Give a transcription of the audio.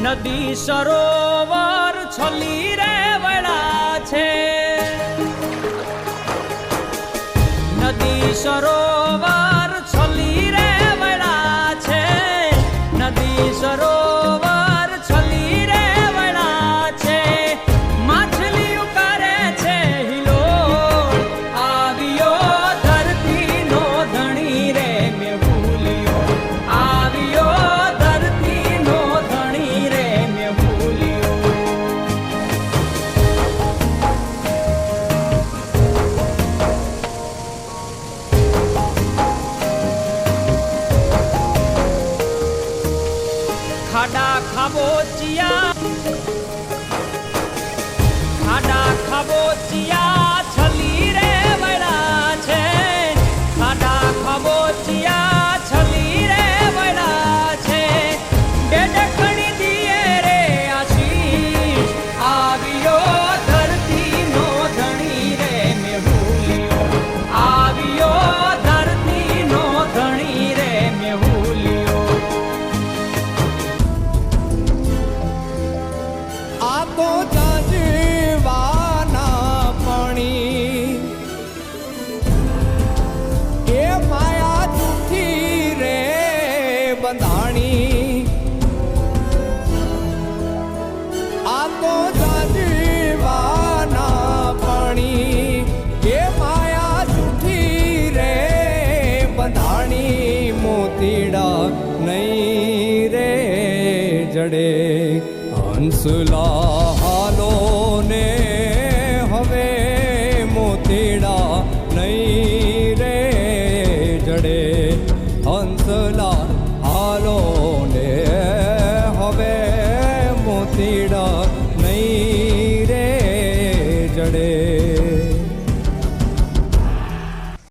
નદી સરોવર છલી રે વળા છે, નદી સરોવર છલી રે વળા છે, નદી સરોવર છલી રે વળા છે, માછલીઓ કરે છે હિલો, આવ્યો ધરતી નો ધણી રે મેં ભૂલ્યો, આવ્યો ધરતી નો ધણી રે મેં ભૂલ્યો. ખાડા ખાબોચિયા, ખાડા ખાબોચિયા છલી રે વળા છે, ખાડા ખાબોચિયા છલી રે વળા છે, ડેડકણી દીએ રે આશીષ, આવ્યો ધરતી નો ધણી રે મેં ભૂલ્યો, આવ્યો ધરતી નો ધણી રે મેં ભૂલ્યો. આ તો જાજવાના પાણી એ માયા જૂઠી રે બંધાણી, આ તો જાજવાના પાણી એ માયા જૂઠી રે બંધાણી, મોતીડા નહીં રે જડે હંસલા હાલો ને હવે, મોતીડા નહીં રે જડે હંસલા